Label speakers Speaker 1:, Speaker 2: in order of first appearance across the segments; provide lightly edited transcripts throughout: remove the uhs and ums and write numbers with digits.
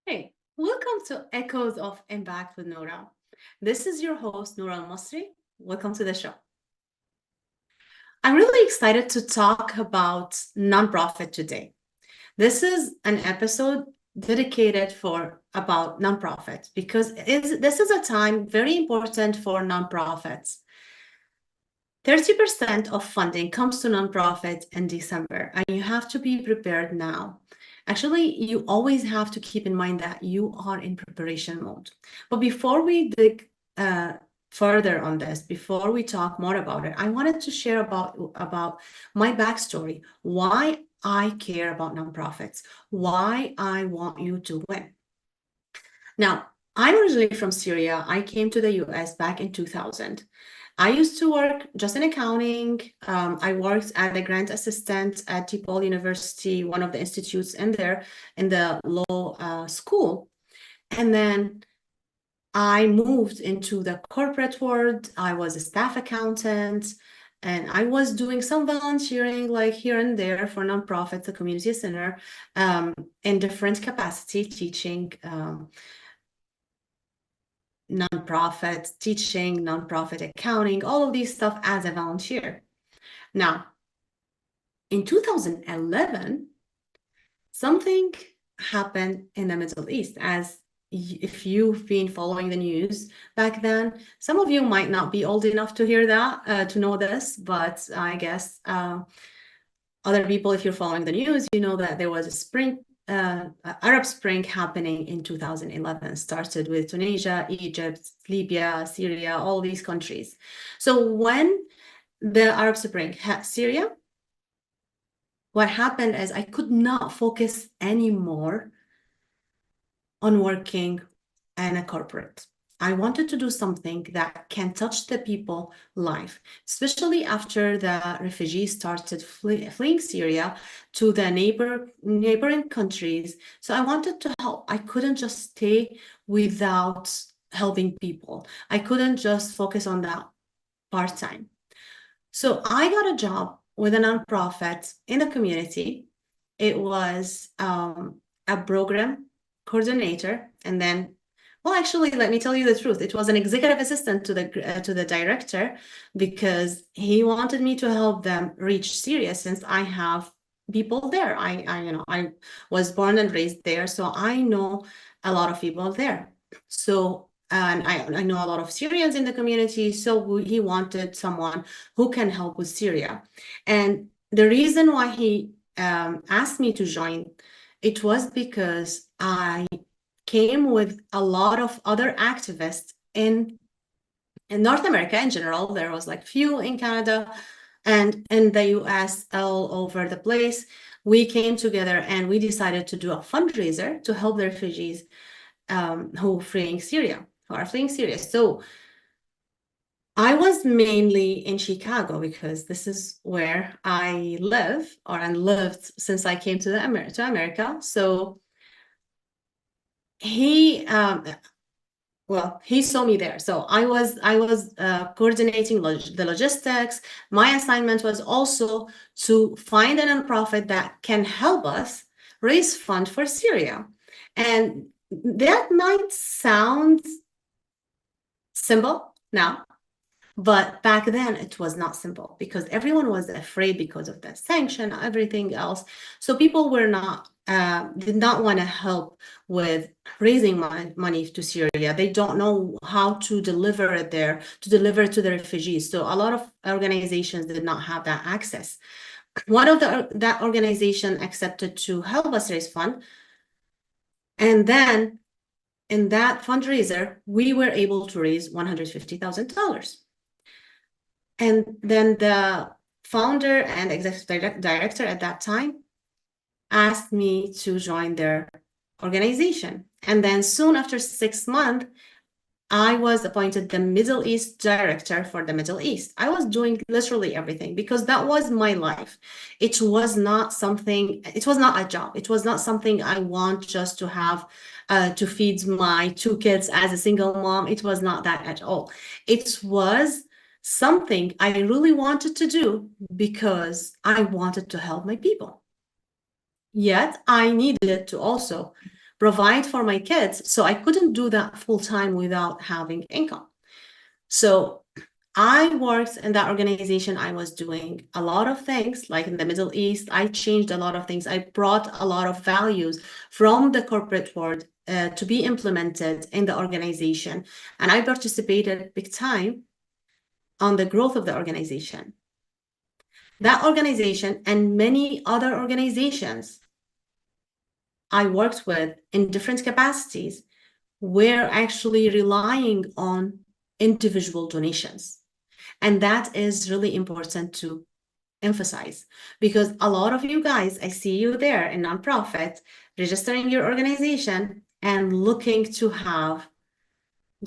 Speaker 1: Hey, welcome to Echoes of Impact with Noura. This is your host, Noura Masri. Welcome to the show. I'm really excited to talk about nonprofit today. This is an episode dedicated for about nonprofit because this is a time very important for nonprofits. 30% of funding comes to nonprofits in December, and you have to be prepared now. Actually, you always have to keep in mind that you are in preparation mode. But before we dig further on this, before we talk more about it, I wanted to share about my backstory, why I care about nonprofits, why I want you to win. Now, I'm originally from Syria. I came to the US back in 2000. I used to work just in accounting. I worked as a grant assistant at DePaul University, one of the institutes in there, in the law school. And then I moved into the corporate world. I was a staff accountant, and I was doing some volunteering like here and there for nonprofits, the community center, in different capacity, teaching nonprofit teaching, nonprofit accounting, all of these stuff as a volunteer. Now, in 2011, something happened in the Middle East. As if you've been following the news back then, some of you might not be old enough to hear that, to know this, but I guess other people, if you're following the news, you know that there was a Arab Spring happening in 2011, started with Tunisia, Egypt, Libya, Syria, all these countries. So when the Arab Spring hit Syria, what happened is I could not focus anymore on working in a corporate. I wanted to do something that can touch the people life, especially after the refugees started fleeing Syria to the neighboring countries. So I wanted to help. I couldn't just stay without helping people. I couldn't just focus on that part-time. So I got a job with a nonprofit in the community. It was a program coordinator, and then, well, actually, let me tell you the truth. It was an executive assistant to the director, because he wanted me to help them reach Syria, since I have people there. I was born and raised there, so I know a lot of people there. So, and I know a lot of Syrians in the community, so he wanted someone who can help with Syria. And the reason why he asked me to join, it was because I came with a lot of other activists in North America in general. There was like few in Canada and in the US, all over the place. We came together and we decided to do a fundraiser to help the refugees who are fleeing Syria. So I was mainly in Chicago because this is where I live, or I lived since I came to America. So he saw me there. So I was coordinating the logistics. My assignment was also to find a nonprofit that can help us raise funds for Syria. And that might sound simple now, but back then it was not simple, because everyone was afraid because of the sanction, everything else. So people were not did not want to help with raising money to Syria. They don't know how to deliver it there, to deliver to the refugees. So a lot of organizations did not have that access. One of that organization accepted to help us raise fund, and then in that fundraiser, we were able to raise $150,000. And then the founder and executive director at that time asked me to join their organization. And then soon after 6 months, I was appointed the Middle East director for the Middle East. I was doing literally everything because that was my life. It was not a job. It was not something I want just to have to feed my 2 kids as a single mom. It was not that at all. It was something I really wanted to do because I wanted to help my people. Yet I needed to also provide for my kids. So I couldn't do that full time without having income. So I worked in that organization. I was doing a lot of things, like in the Middle East. I changed a lot of things. I brought a lot of values from the corporate world to be implemented in the organization. And I participated big time on the growth of the organization. That organization and many other organizations I worked with in different capacities were actually relying on individual donations. And that is really important to emphasize, because a lot of you guys, I see you there in nonprofit, registering your organization and looking to have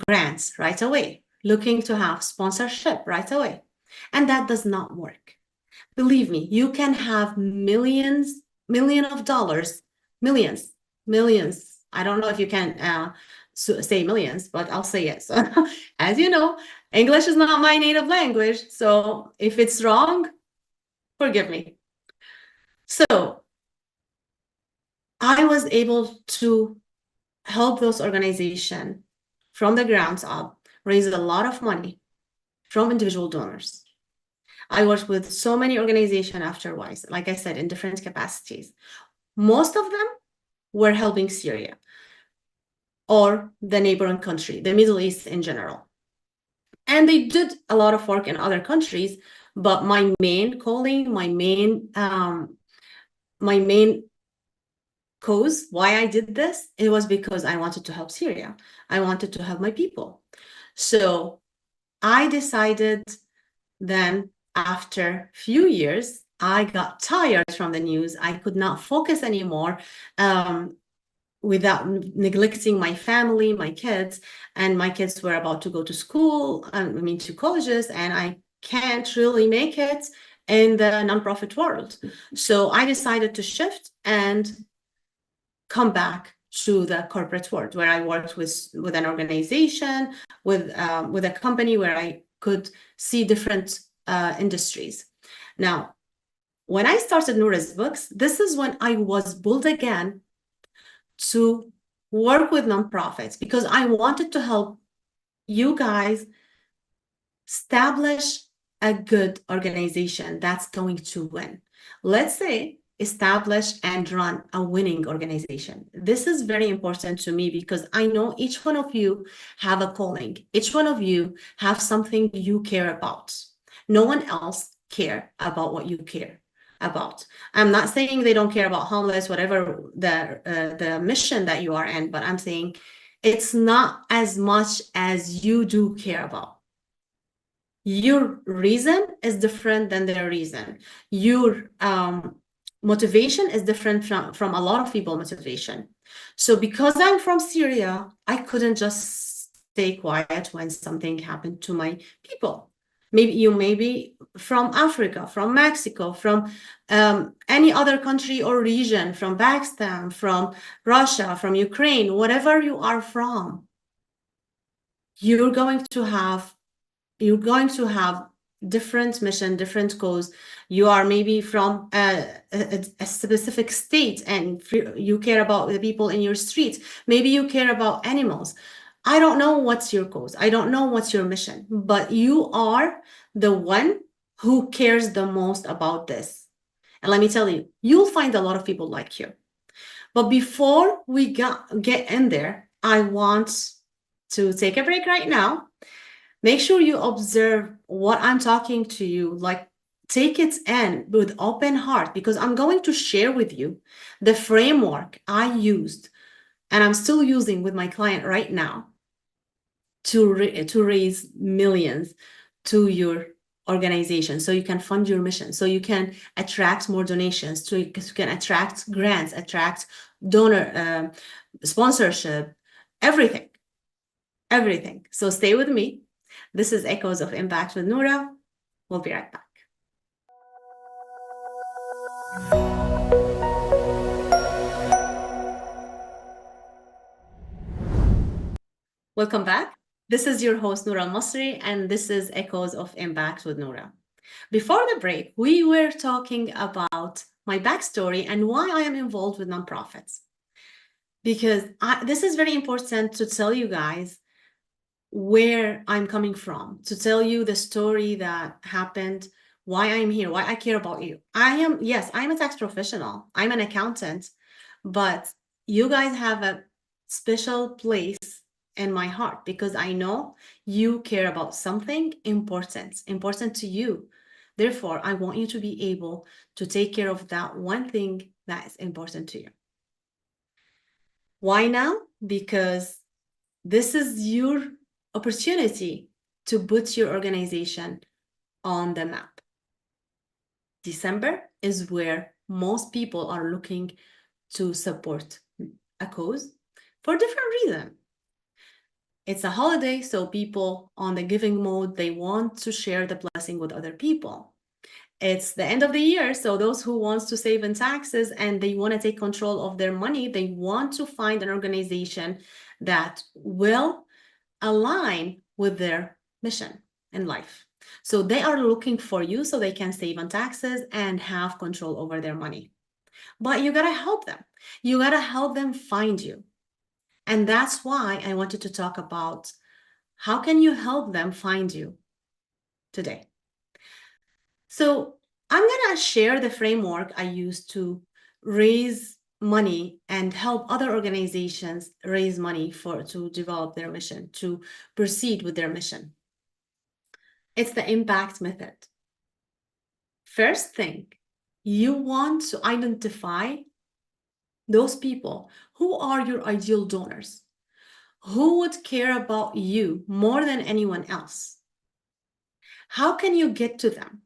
Speaker 1: grants right away, looking to have sponsorship right away. And that does not work. Believe me, you can have million of dollars, millions. I don't know if you can say millions, but I'll say it. So, as you know, English is not my native language. So if it's wrong, forgive me. So I was able to help those organizations from the ground up raise a lot of money from individual donors. I worked with so many organizations afterwards, like I said, in different capacities. Most of them were helping Syria or the neighboring country, the Middle East in general. And they did a lot of work in other countries, but my main calling, my main cause why I did this, it was because I wanted to help Syria. I wanted to help my people. So I decided then, after a few years, I got tired from the news. I could not focus anymore without neglecting my family, my kids, and my kids were about to go to school, to colleges, and I can't really make it in the nonprofit world. So I decided to shift and come back to the corporate world, where I worked with an organization, with a company where I could see different industries. Now, when I started Noura's Books, this is when I was pulled again to work with nonprofits, because I wanted to help you guys establish a good organization that's going to win. Let's say establish and run a winning organization. This is very important to me, because I know each one of you have a calling. Each one of you have something you care about. No one else care about what you care about. I'm not saying they don't care about homeless, whatever the mission that you are in, but I'm saying it's not as much as you do care about. Your reason is different than their reason. Your motivation is different from a lot of people motivation. So because I'm from Syria, I couldn't just stay quiet when something happened to my people. Maybe you may be from Africa, from Mexico, from any other country or region, from Pakistan, from Russia, from Ukraine, whatever you are from, you're going to have different mission, different cause. You are maybe from a specific state and you care about the people in your street. Maybe you care about animals. I don't know what's your cause. I don't know what's your mission, but you are the one who cares the most about this. And let me tell you, you'll find a lot of people like you. But before we get in there, I want to take a break right now. Make sure you observe what I'm talking to you, like take it in with open heart, because I'm going to share with you the framework I used and I'm still using with my client right now to raise millions to your organization, so you can fund your mission, so you can attract more donations, so you can attract grants, attract donor sponsorship, everything. So stay with me. This is Echoes of Impact with Noura. We'll be right back. Welcome back. This is your host, Noura Masri, and this is Echoes of Impact with Noura. Before the break, we were talking about my backstory and why I am involved with nonprofits. because this is very important to tell you guys where I'm coming from, to tell you the story that happened, why I'm here, why I care about you. Yes, I'm a tax professional, I'm an accountant, but you guys have a special place in my heart because I know you care about something important to you. Therefore, I want you to be able to take care of that one thing that is important to you. Why now? Because this is your opportunity to put your organization on the map. December is where most people are looking to support a cause for different reasons. It's a holiday, so people on the giving mode, they want to share the blessing with other people. It's the end of the year, so those who wants to save in taxes and they want to take control of their money, they want to find an organization that will align with their mission in life. So they are looking for you so they can save on taxes and have control over their money. But you gotta help them. You gotta help them find you. And that's why I wanted to talk about how can you help them find you today. So I'm gonna share the framework I use to raise money and help other organizations raise money to develop their mission, to proceed with their mission. It's the impact method. First thing, you want to identify those people who are your ideal donors, who would care about you more than anyone else. How can you get to them?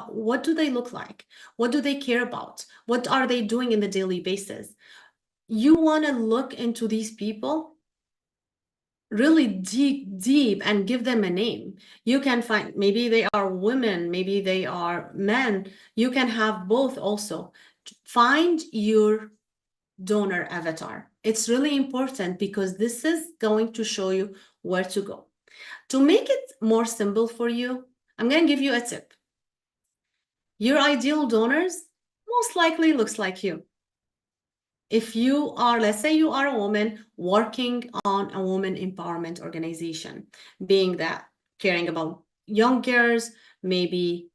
Speaker 1: What do they look like? What do they care about? What are they doing in the daily basis? You want to look into these people really deep and give them a name. You can find, maybe they are women, maybe they are men. You can have both also. Find your donor avatar. It's really important because this is going to show you where to go. To make it more simple for you, I'm going to give you a tip. Your ideal donors most likely looks like you. If you are, let's say you are a woman working on a woman empowerment organization, being that caring about young girls, maybe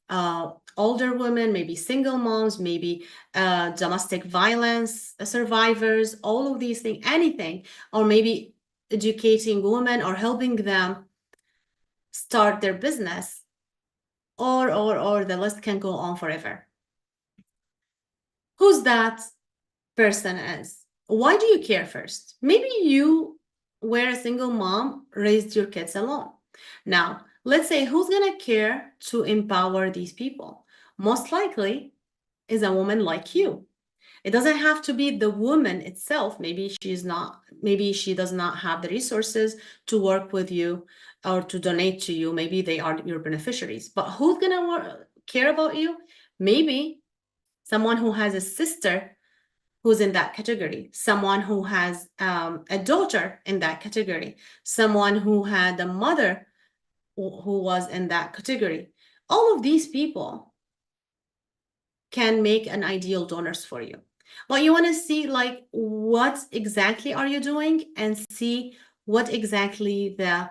Speaker 1: older women, maybe single moms, maybe domestic violence survivors, all of these things, anything, or maybe educating women or helping them start their business, or the list can go on forever. Who's that person is? Why do you care first? Maybe you were a single mom, raised your kids alone. Now, let's say who's going to care to empower these people? Most likely is a woman like you. It doesn't have to be the woman itself. Maybe she does not have the resources to work with you or to donate to you. Maybe they are your beneficiaries. But who's going to care about you? Maybe someone who has a sister who's in that category, someone who has a daughter in that category, someone who had a mother who was in that category. All of these people can make an ideal donors for you. But you want to see like what exactly are you doing and see what exactly the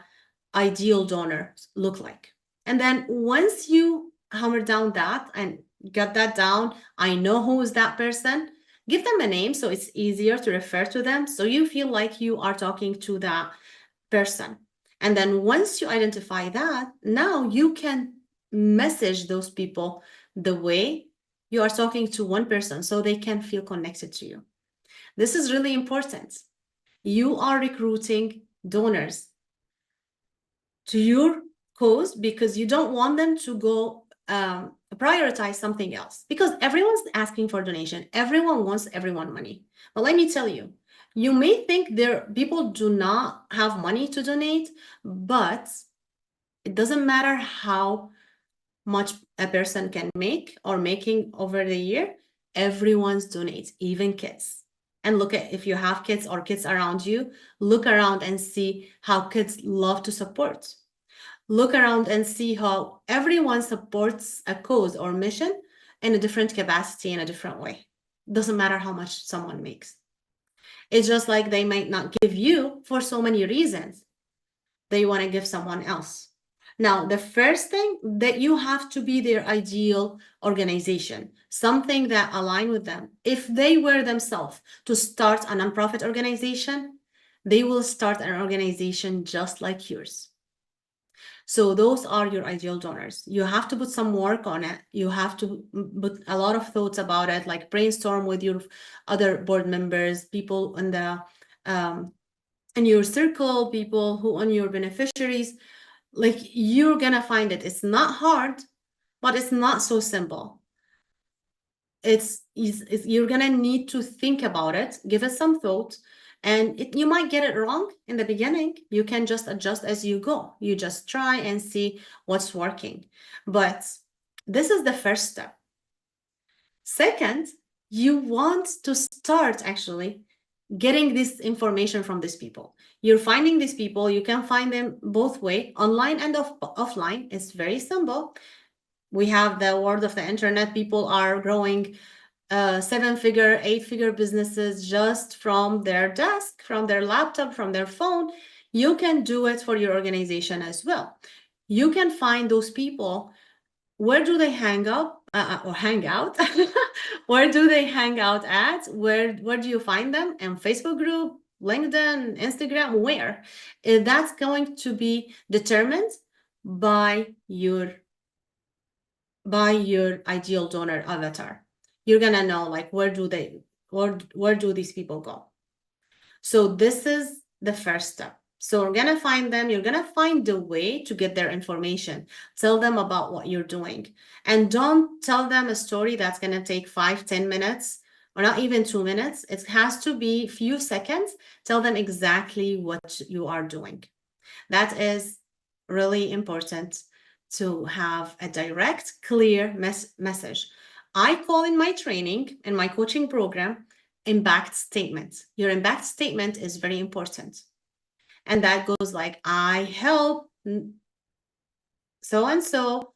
Speaker 1: ideal donors look like. And then once you hammer down that and get that down, I know who is that person. Give them a name so it's easier to refer to them. So you feel like you are talking to that person. And then once you identify that, now you can message those people the way you are talking to one person so they can feel connected to you. This is really important. You are recruiting donors to your cause because you don't want them to go prioritize something else, because everyone's asking for donation. Everyone wants everyone money. But let me tell you, you may think people do not have money to donate, but it doesn't matter how much a person can make or making over the year. Everyone's donates, even kids. And look at, if you have kids or kids around you, look around and see how kids love to support. Look around and see how everyone supports a cause or mission in a different capacity, in a different way. Doesn't matter how much someone makes. It's just like they might not give you for so many reasons. They want to give someone else. Now, the first thing that you have to be their ideal organization, something that align with them. If they were themselves to start a nonprofit organization, they will start an organization just like yours. So those are your ideal donors. You have to put some work on it. You have to put a lot of thoughts about it, like brainstorm with your other board members, people in the in your circle, people who are your beneficiaries. Like, you're gonna find it. It's not hard, but it's not so simple. It's you're gonna need to think about it, give it some thought, and you might get it wrong in the beginning. You can just adjust as you go. You just try and see what's working. But this is the first step. Second, you want to start actually getting this information from these people. You're finding these people. You can find them both way, online and offline. It's very simple. We have the world of the internet. People are growing 7-figure, 8-figure businesses just from their desk, from their laptop, from their phone. You can do it for your organization as well. You can find those people. Where do they hang out or hang out? Where do they hang out at? Where do you find them? In Facebook group, LinkedIn, Instagram, where? That's going to be determined by your ideal donor avatar. You're gonna know, like, where do these people go? So this is the first step. So we're gonna find them. You're gonna find the way to get their information. Tell them about what you're doing, and don't tell them a story that's gonna take 5-10 minutes, or not even 2 minutes. It has to be a few seconds. Tell them exactly what you are doing. That is really important, to have a direct, clear message. I call in my training, in my coaching program, impact statement. Your impact statement is very important. And that goes like, I help so and so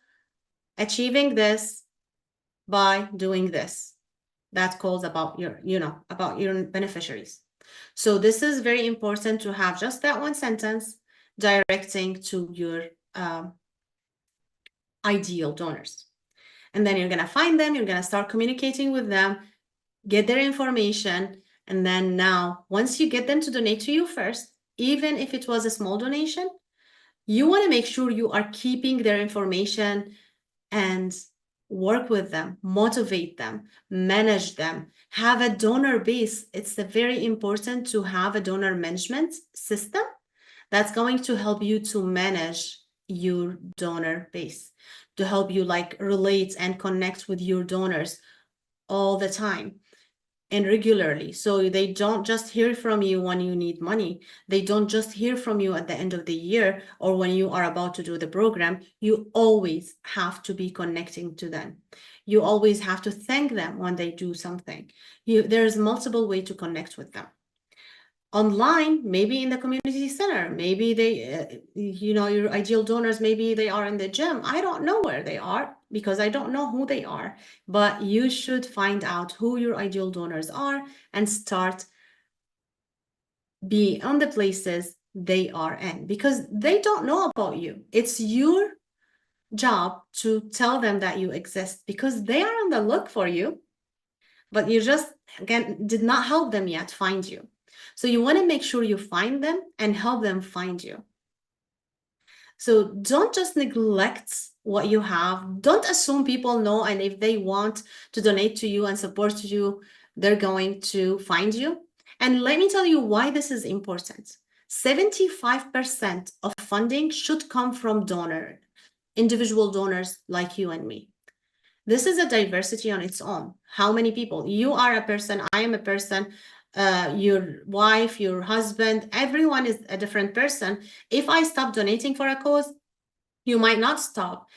Speaker 1: achieving this by doing this. That calls about your, about your beneficiaries. So this is very important, to have just that one sentence directing to your ideal donors. And then you're going to find them, you're going to start communicating with them, get their information. And then now, once you get them to donate to you first, even if it was a small donation, you want to make sure you are keeping their information and work with them, motivate them, manage them, have a donor base. It's very important to have a donor management system that's going to help you to manage your donor base, to help you like relate and connect with your donors all the time and regularly. So they don't just hear from you when you need money. They don't just hear from you at the end of the year or when you are about to do the program. You always have to be connecting to them. You always have to thank them when they do something. There's multiple ways to connect with them. Online, maybe in the community center, maybe they, your ideal donors, maybe they are in the gym. I don't know where they are because I don't know who they are, but you should find out who your ideal donors are and start be on the places they are in, because they don't know about you. It's your job to tell them that you exist, because they are on the look for you, but you just, again, did not help them yet find you. So you want to make sure you find them and help them find you. So don't just neglect what you have. Don't assume people know, and if they want to donate to you and support you, they're going to find you. And let me tell you why this is important. 75% of funding should come from individual donors like you and me. This is a diversity on its own. How many people? You are a person, I am a person, your wife, your husband, everyone is a different person. If I stop donating for a cause, you might not stop.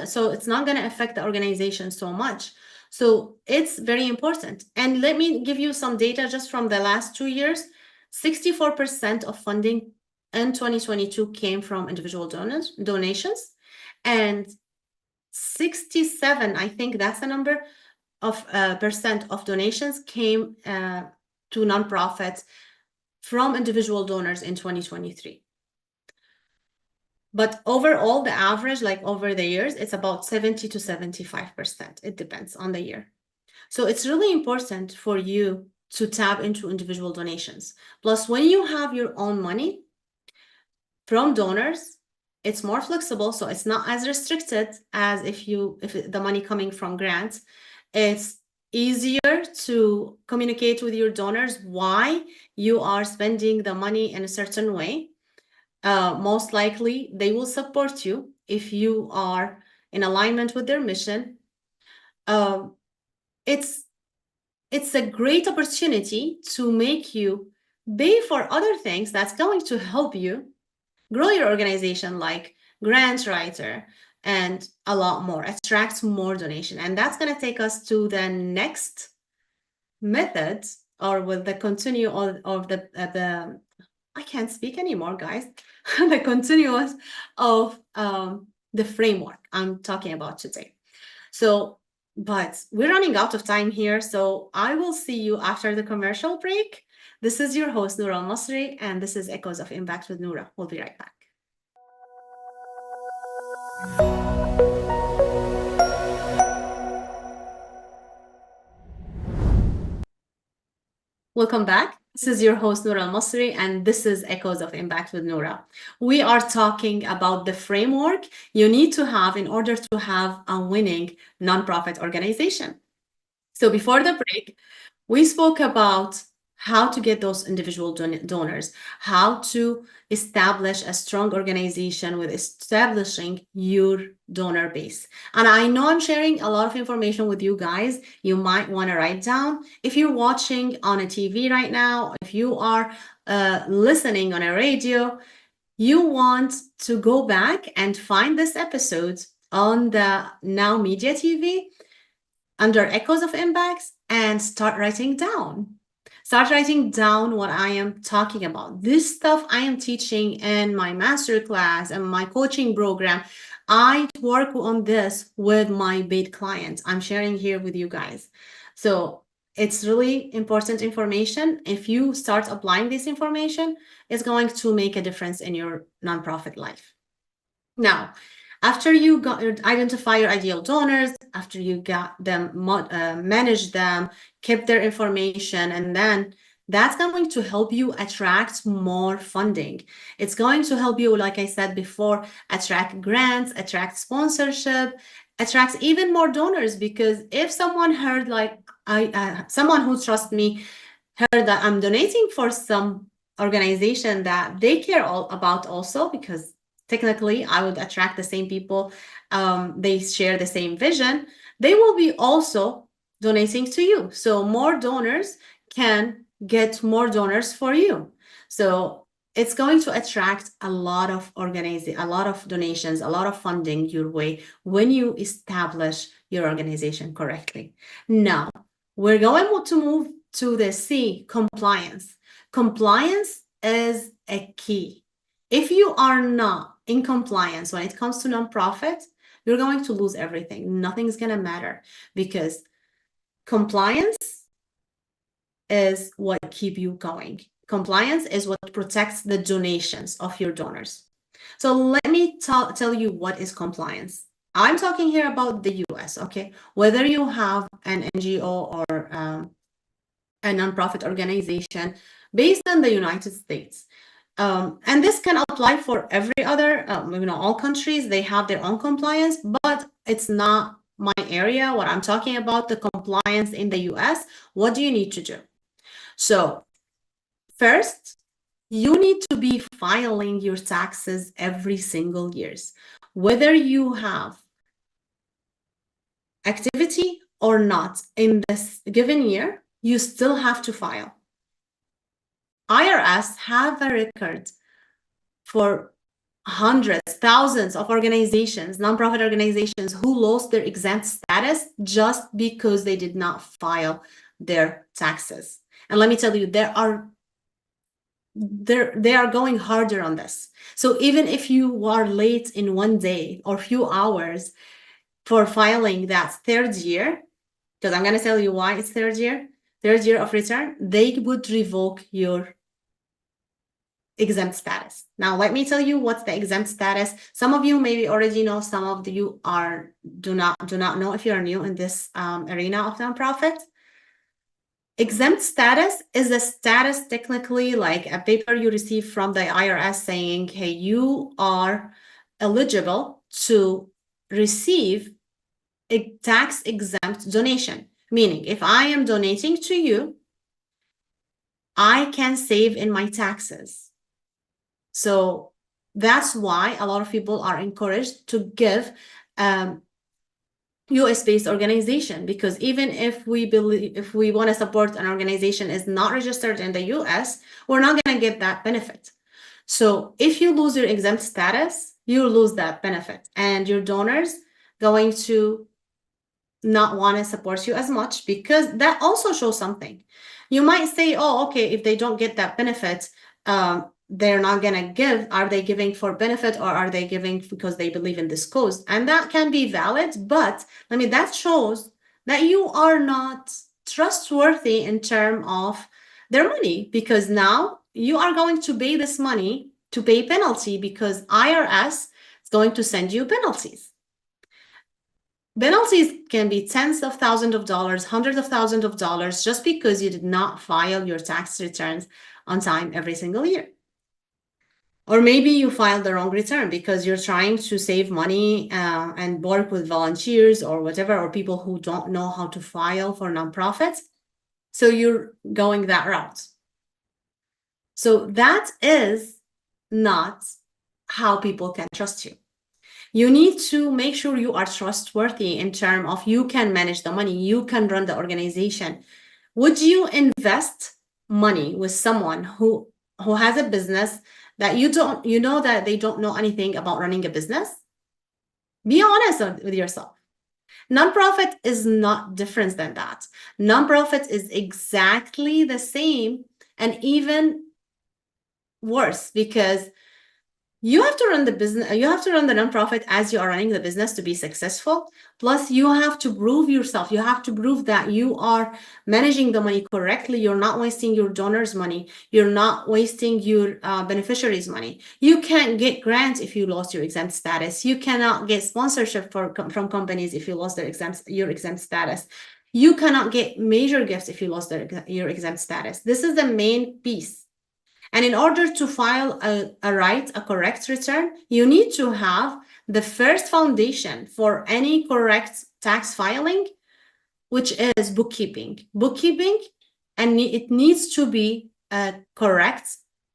Speaker 1: So it's not going to affect the organization so much. So it's very important. And let me give you some data just from the last 2 years. 64% of funding in 2022 came from individual donations, and 67, I think that's the number of percent of donations came to nonprofits from individual donors in 2023. But overall, the average, like over the years, it's about 70 to 75%. It depends on the year. So it's really important for you to tap into individual donations. Plus, when you have your own money from donors, it's more flexible, so it's not as restricted as if the money coming from grants. It's easier to communicate with your donors why you are spending the money in a certain way. Most likely, they will support you if you are in alignment with their mission. It's a great opportunity to make you pay for other things that's going to help you grow your organization, like grant writer and a lot more, attract more donation. And that's going to take us to the next method, or with the continue of the I can't speak anymore, guys. The continuous of the framework I'm talking about today. So, but we're running out of time here, so I will see you after the commercial break. This is your host, Noura Masri, and this is Echoes of Impact with Noura. We'll be right back. Welcome back. This is your host, Noura Masri, and this is Echoes of Impact with Noura. We are talking about the framework you need to have in order to have a winning nonprofit organization. So before the break, we spoke about how to get those individual donors, how to establish a strong organization with establishing your donor base. And I know I'm sharing a lot of information with you guys. You might want to write down. If you're watching on a TV right now, if you are listening on a radio, you want to go back and find this episode on the Now Media TV under Echoes of Impacts and start writing down. Start writing down what I am talking about. This stuff I am teaching in my masterclass and my coaching program. I work on this with my paid clients. I'm sharing here with you guys. So it's really important information. If you start applying this information, it's going to make a difference in your nonprofit life. Now, after you identify your ideal donors, after you got them, manage them, keep their information, and then that's going to help you attract more funding. It's going to help you, like I said before, attract grants, attract sponsorship, attract even more donors. Because if someone heard, like someone who trusts me, heard that I'm donating for some organization that they care all about also, because technically I would attract the same people, they share the same vision, they will be also donating to you. So more donors can get more donors for you. So it's going to attract a lot of a lot of donations, a lot of funding your way when you establish your organization correctly. Now, we're going to move to the C, compliance. Compliance is a key. If you are not in compliance when it comes to nonprofit, you're going to lose everything. Nothing's going to matter, because compliance is what keeps you going. Compliance is what protects the donations of your donors. So let me tell you what is compliance. I'm talking here about the US, okay? Whether you have an NGO or a nonprofit organization based in the United States. And this can apply for every other, all countries, they have their own compliance, but it's not my area. What I'm talking about, the compliance in the US, what do you need to do? So first, you need to be filing your taxes every single year. Whether you have activity or not in this given year, you still have to file. IRS have a record for hundreds, thousands of organizations, nonprofit organizations, who lost their exempt status just because they did not file their taxes. And let me tell you, they are going harder on this. So even if you are late in one day or few hours for filing that third year, because I'm going to tell you why it's third year. third year of return, they would revoke your exempt status. Now, let me tell you what's the exempt status. Some of you maybe already know, some of you do not know if you're new in this arena of nonprofit. Exempt status is a status, technically like a paper you receive from the IRS saying, hey, you are eligible to receive a tax-exempt donation. Meaning, if I am donating to you, I can save in my taxes. So that's why a lot of people are encouraged to give US-based organization, because even if we want to support an organization is not registered in the US, we're not going to get that benefit. So if you lose your exempt status, you lose that benefit, and your donors going to not want to support you as much, because that also shows something. You might say, oh, okay, if they don't get that benefit, they're not going to give. Are they giving for benefit, or are they giving because they believe in this cause? And that can be valid, but I mean, that shows that you are not trustworthy in terms of their money, because now you are going to pay this money to pay penalty, because IRS is going to send you penalties. Penalties can be tens of thousands of dollars, hundreds of thousands of dollars, just because you did not file your tax returns on time every single year. Or maybe you filed the wrong return because you're trying to save money and work with volunteers or whatever, or people who don't know how to file for nonprofits. So you're going that route. So that is not how people can trust you. You need to make sure you are trustworthy in terms of you can manage the money, you can run the organization. Would you invest money with someone who has a business that you know that they don't know anything about running a business? Be honest with yourself. Nonprofit is not different than that. Nonprofit is exactly the same, and even worse, because you have to run the business, you have to run the nonprofit as you are running the business to be successful. Plus, you have to prove yourself. You have to prove that you are managing the money correctly. You're not wasting your donors' money. You're not wasting your beneficiaries' money. You can't get grants if you lost your exempt status. You cannot get sponsorship from companies if you lost your exempt status. You cannot get major gifts if you lost your exempt status. This is the main piece. And in order to file a correct return, you need to have the first foundation for any correct tax filing, which is bookkeeping. And it needs to be a correct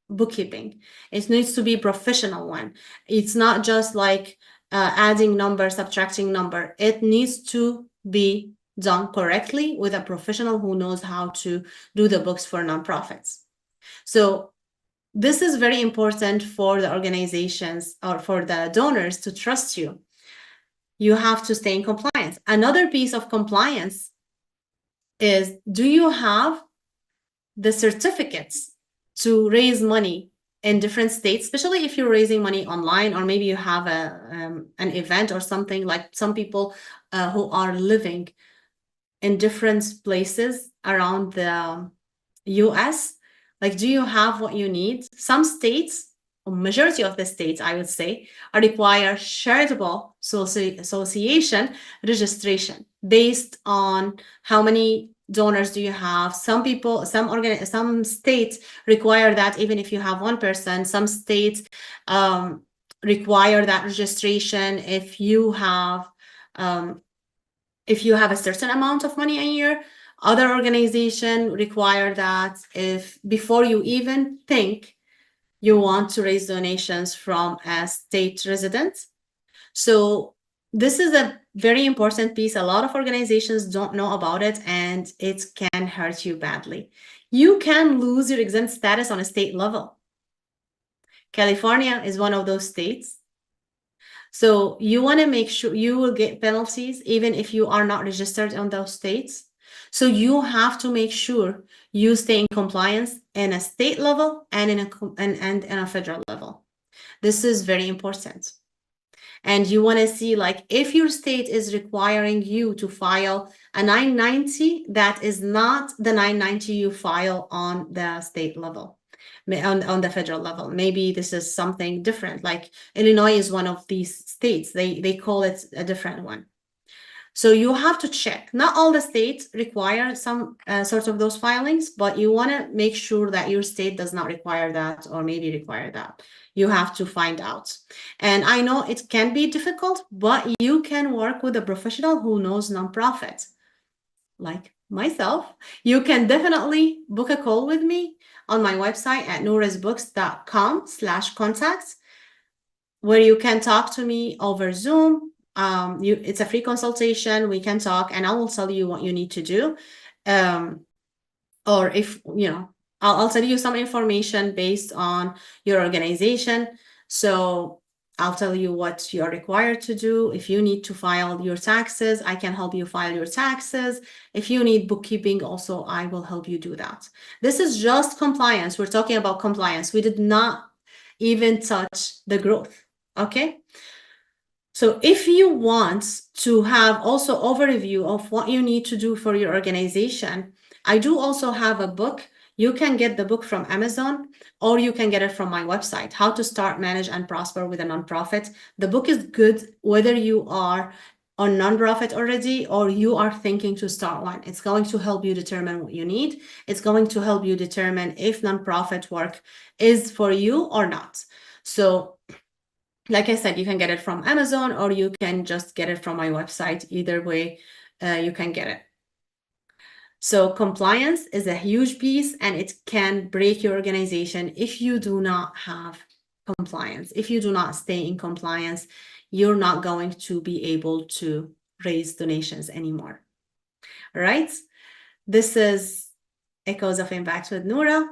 Speaker 1: bookkeeping. It needs to be a professional one. It's not just like adding number, subtracting number. It needs to be done correctly with a professional who knows how to do the books for nonprofits. So this is very important for the organizations or for the donors to trust you. You have to stay in compliance. Another piece of compliance is, do you have the certificates to raise money in different states, especially if you're raising money online, or maybe you have an event or something, like some people who are living in different places around the US. Like, do you have what you need? Some states, or majority of the states, I would say, require charitable association registration based on how many donors do you have. Some people, some states require that even if you have one person. Some states require that registration if you have a certain amount of money a year. Other organizations require that if before you even think you want to raise donations from a state resident. So this is a very important piece. A lot of organizations don't know about it, and it can hurt you badly. You can lose your exempt status on a state level. California is one of those states. So you want to make sure you will get penalties even if you are not registered on those states. So you have to make sure you stay in compliance in a state level and in a federal level. This is very important. and you want to see like if your state is requiring you to file a 990, that is not the 990 you file on the state level, on the federal level. Maybe this is something different, like Illinois is one of these states, they call it a different one. So you have to check. Not all the states require some sort of those filings, but you want to make sure that your state does not require that, or maybe require that. You have to find out. And I know it can be difficult, but you can work with a professional who knows nonprofits, like myself. You can definitely book a call with me on my website at nourasbooks.com/contacts, where you can talk to me over Zoom. It's a free consultation. We can talk, and I will tell you what you need to do. Or if I'll tell you some information based on your organization. So I'll tell you what you are required to do. If you need to file your taxes, I can help you file your taxes. If you need bookkeeping, also, I will help you do that. This is just compliance. We're talking about compliance. We did not even touch the growth. Okay. So if you want to have also overview of what you need to do for your organization, I do also have a book. You can get the book from Amazon, or you can get it from my website, How to Start, Manage, and Prosper with a Nonprofit. The book is good whether you are on nonprofit already or you are thinking to start one. It's going to help you determine what you need. It's going to help you determine if nonprofit work is for you or not. So like I said, you can get it from Amazon, or you can just get it from my website. Either way, you can get it. So compliance is a huge piece, and it can break your organization if you do not have compliance. If you do not stay in compliance, you're not going to be able to raise donations anymore. All right. This is Echoes of Impact with Noura,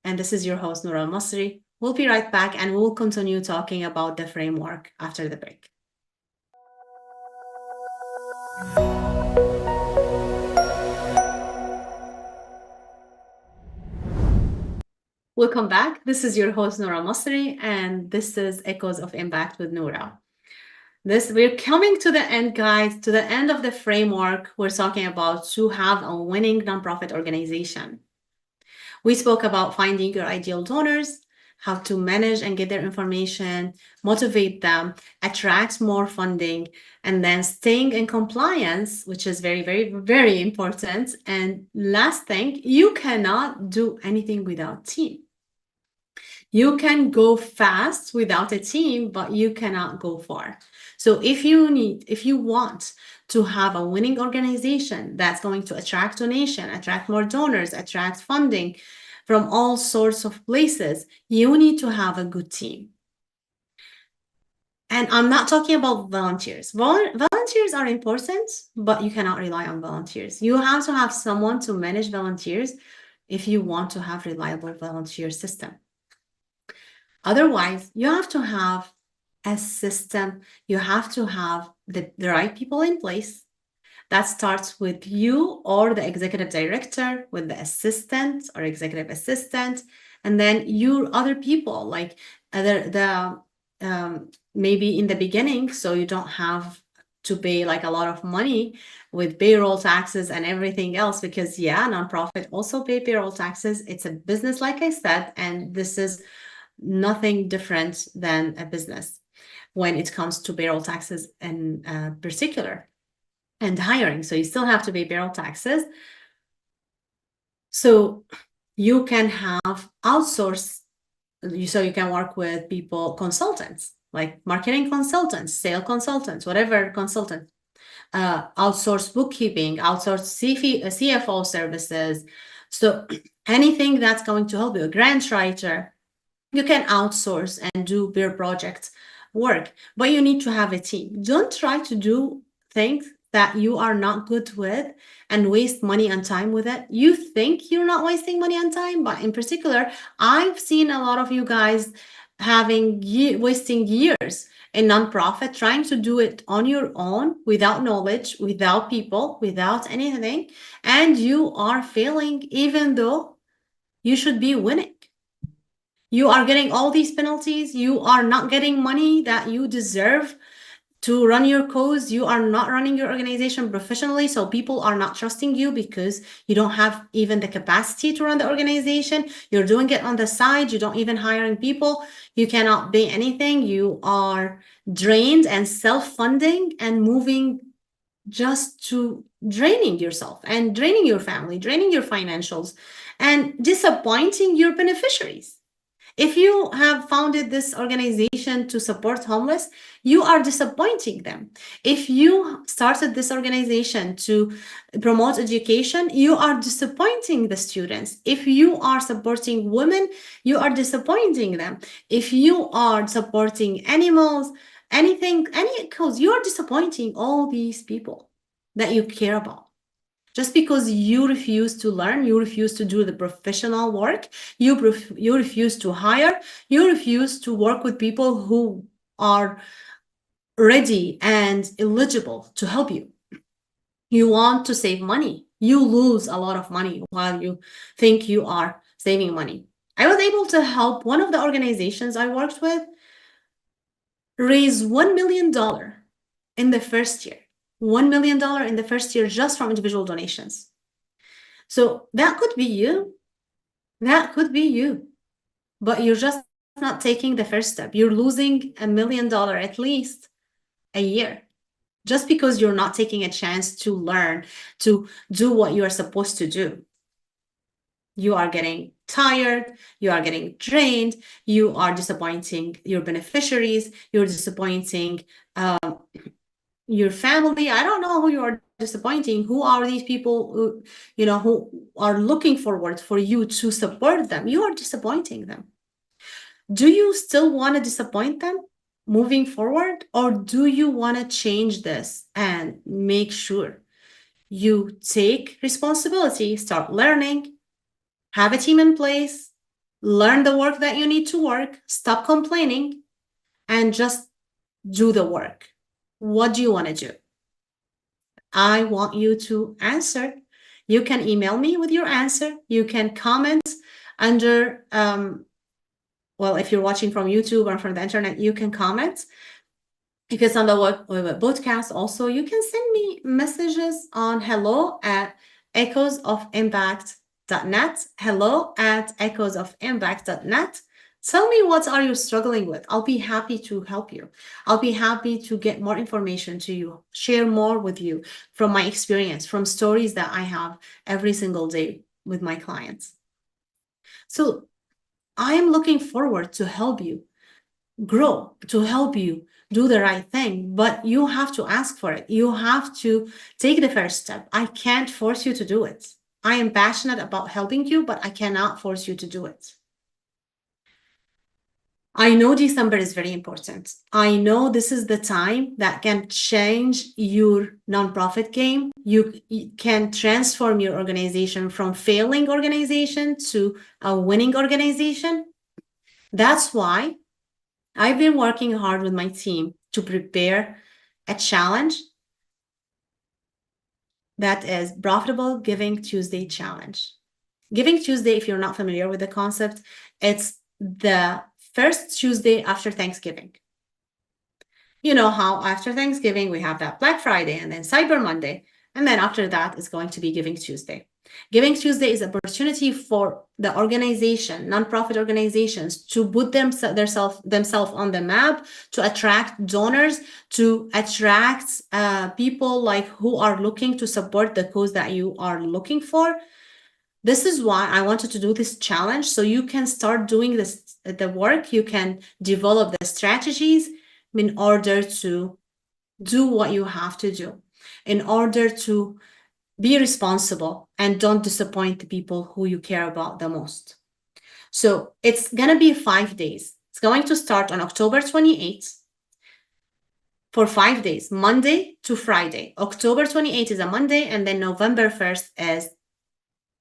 Speaker 1: and this is your host, Noura Masri. We'll be right back, and we'll continue talking about the framework after the break. Welcome back. This is your host, Noura Masri, and this is Echoes of Impact with Noura. We're coming to the end, guys, to the end of the framework. We're talking about to have a winning nonprofit organization. We spoke about finding your ideal donors, how to manage and get their information, motivate them, attract more funding, and then staying in compliance, which is very, very, very important. And last thing, you cannot do anything without team. You can go fast without a team, but you cannot go far. So if you want to have a winning organization that's going to attract donation, attract more donors, attract funding from all sorts of places, you need to have a good team. And I'm not talking about volunteers. Volunteers are important, but you cannot rely on volunteers. You have to have someone to manage volunteers if you want to have reliable volunteer system. Otherwise, you have to have a system. You have to have the right people in place. That starts with you or the executive director, with the assistant or executive assistant, and then your other people, like maybe in the beginning, so you don't have to pay like a lot of money with payroll taxes and everything else, because nonprofit also pay payroll taxes. It's a business, like I said, and this is nothing different than a business when it comes to payroll taxes in particular, and hiring. So you still have to pay payroll taxes. So you can have outsource, so you can work with people, consultants, like marketing consultants, sales consultants, whatever consultant, outsource bookkeeping, outsource CFO services. So anything that's going to help you, a grant writer, you can outsource and do peer project work, but you need to have a team. Don't try to do things that you are not good with and waste money and time with it. You think you're not wasting money and time, but in particular, I've seen a lot of you guys wasting years in nonprofit, trying to do it on your own, without knowledge, without people, without anything, and you are failing even though you should be winning. You are getting all these penalties. You are not getting money that you deserve to run your cause. You are not running your organization professionally, so people are not trusting you because you don't have even the capacity to run the organization. You're doing it on the side. You don't even hiring people. You cannot pay anything. You are drained and self-funding and moving just to draining yourself and draining your family, draining your financials, and disappointing your beneficiaries. If you have founded this organization to support homeless, you are disappointing them. If you started this organization to promote education, you are disappointing the students. If you are supporting women, you are disappointing them. If you are supporting animals, anything, any cause, you are disappointing all these people that you care about. Just because you refuse to learn, you refuse to do the professional work, you refuse to hire, you refuse to work with people who are ready and eligible to help you. You want to save money. You lose a lot of money while you think you are saving money. I was able to help one of the organizations I worked with raise $1 million in the first year. $1 million in the first year just from individual donations. So that could be you. That could be you. But you're just not taking the first step. You're losing $1 million at least a year just because you're not taking a chance to learn, to do what you are supposed to do. You are getting tired, you are getting drained, you are disappointing your beneficiaries, you're disappointing your family. I don't know who you are disappointing. Who are these people who, who are looking forward for you to support them? You are disappointing them. Do you still want to disappoint them moving forward, or do you want to change this and make sure you take responsibility, start learning, have a team in place, learn the work that you need to work, stop complaining, and just do the work? What do you want to do? I want you to answer. You can email me with your answer. You can comment under, well, if you're watching from YouTube or from the internet, you can comment. If it's on the podcast also, you can send me messages on hello@echoesofimpact.net, hello@echoesofimpact.net. Tell me what are you struggling with. I'll be happy to help you. I'll be happy to get more information to you, share more with you from my experience, from stories that I have every single day with my clients. So I am looking forward to help you grow, to help you do the right thing, but you have to ask for it. You have to take the first step. I can't force you to do it. I am passionate about helping you, but I cannot force you to do it. I know December is very important. I know this is the time that can change your nonprofit game. You can transform your organization from failing organization to a winning organization. That's why I've been working hard with my team to prepare a challenge that is Profitable Giving Tuesday Challenge. Giving Tuesday, if you're not familiar with the concept, it's the first Tuesday after Thanksgiving. You know how after Thanksgiving, we have that Black Friday and then Cyber Monday. And then after that, it's going to be Giving Tuesday. Giving Tuesday is an opportunity for the organization, nonprofit organizations, to put themselves on the map, to attract donors, to attract people like who are looking to support the cause that you are looking for. This is why I wanted to do this challenge, so you can start doing the work. You can develop the strategies in order to do what you have to do, in order to be responsible and don't disappoint the people who you care about the most. So it's going to be 5 days. It's going to start on October 28th for 5 days, Monday to Friday. October 28th is a Monday, and then November 1st is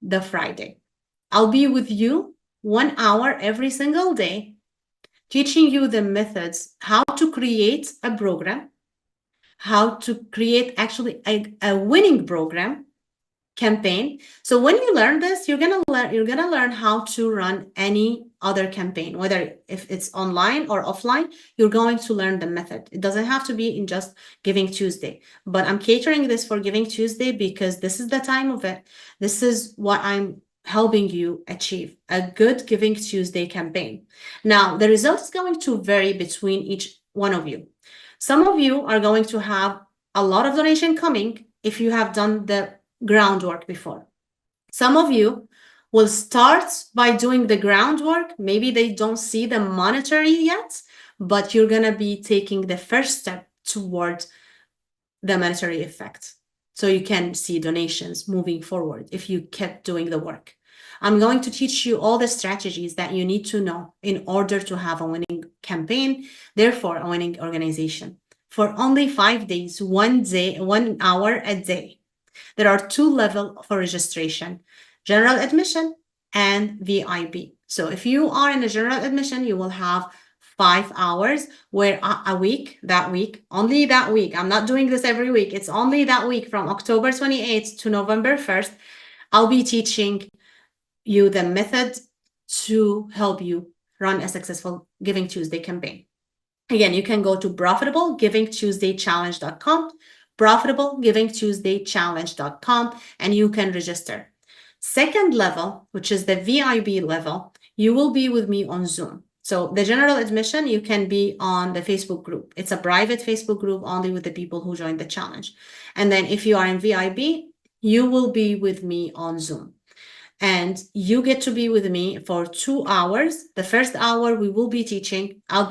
Speaker 1: the Friday. I'll be with you 1 hour every single day, teaching you the methods, how to create a program, how to create actually a winning program campaign. So when you learn this, you're gonna learn how to run any other campaign, whether if it's online or offline, you're going to learn the method. It doesn't have to be in just Giving Tuesday, but I'm catering this for Giving Tuesday because this is the time of it. This is what I'm helping you achieve, a good Giving Tuesday campaign. Now, the result is going to vary between each one of you. Some of you are going to have a lot of donation coming if you have done the groundwork before. Some of you will start by doing the groundwork. Maybe they don't see the monetary yet, but you're going to be taking the first step toward the monetary effect. So you can see donations moving forward if you kept doing the work. I'm going to teach you all the strategies that you need to know in order to have a winning campaign, therefore a winning organization. For only 5 days, 1 day, 1 hour a day. There are 2 levels for registration, general admission and VIP. So if you are in a general admission, you will have 5 hours where a week, only that week. I'm not doing this every week. It's only that week from October 28th to November 1st. I'll be teaching you the method to help you run a successful Giving Tuesday campaign. Again, you can go to profitablegivingtuesdaychallenge.com, profitablegivingtuesdaychallenge.com, and you can register. Second level, which is the VIP level, you will be with me on Zoom. So the general admission, you can be on the Facebook group. It's a private Facebook group only with the people who joined the challenge. And then if you are in VIP, you will be with me on Zoom. And you get to be with me for 2 hours. The first hour we will be teaching, I will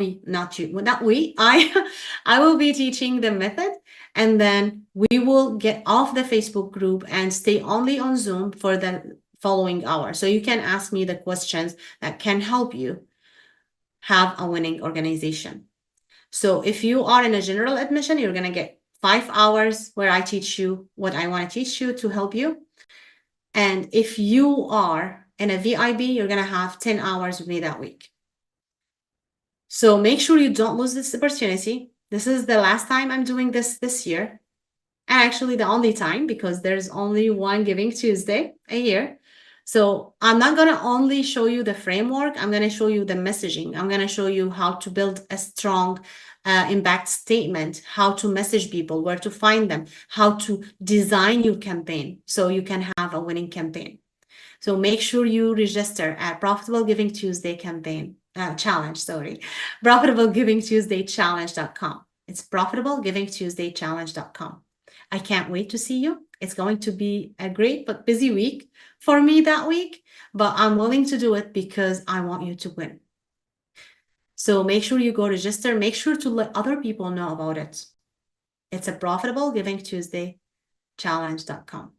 Speaker 1: be teaching the method, and then we will get off the Facebook group and stay only on Zoom for the following hour. So you can ask me the questions that can help you have a winning organization. So if you are in a general admission, you're going to get 5 hours where I teach you what I want to teach you to help you. And if you are in a VIP, you're going to have 10 hours with me that week. So make sure you don't lose this opportunity. This is the last time I'm doing this year. And actually the only time, because there's only one Giving Tuesday a year. So I'm not going to only show you the framework. I'm going to show you the messaging. I'm going to show you how to build a strong impact statement, how to message people, where to find them, how to design your campaign so you can have a winning campaign. So make sure you register at Profitable Giving Tuesday challenge, profitablegivingtuesdaychallenge.com. It's profitablegivingtuesdaychallenge.com. I can't wait to see you. It's going to be a great but busy week for me that week, but I'm willing to do it because I want you to win. So make sure you go register. Make sure to let other people know about it. It's a profitablegivingtuesdaychallenge.com.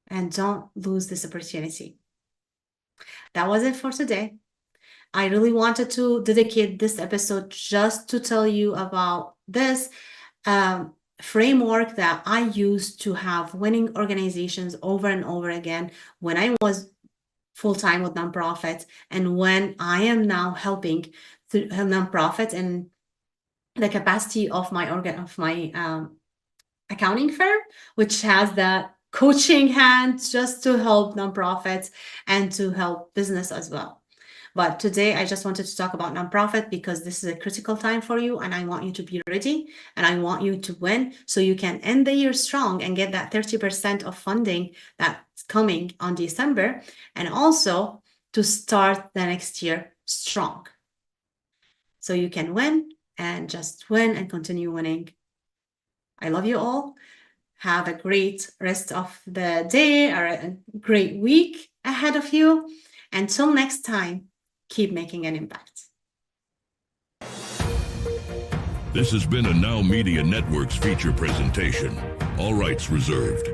Speaker 1: And don't lose this opportunity. That was it for today. I really wanted to dedicate this episode just to tell you about this framework that I used to have winning organizations over and over again when I was full-time with nonprofits, and when I am now helping nonprofits in the capacity of my accounting firm, which has that coaching hand just to help nonprofits and to help business as well. But today I just wanted to talk about nonprofit because this is a critical time for you, and I want you to be ready and I want you to win so you can end the year strong and get that 30% of funding that's coming on December, and also to start the next year strong. So you can win and just win and continue winning. I love you all. Have a great rest of the day or a great week ahead of you. Until next time, keep making an impact.
Speaker 2: This has been a Now Media Networks feature presentation. All rights reserved.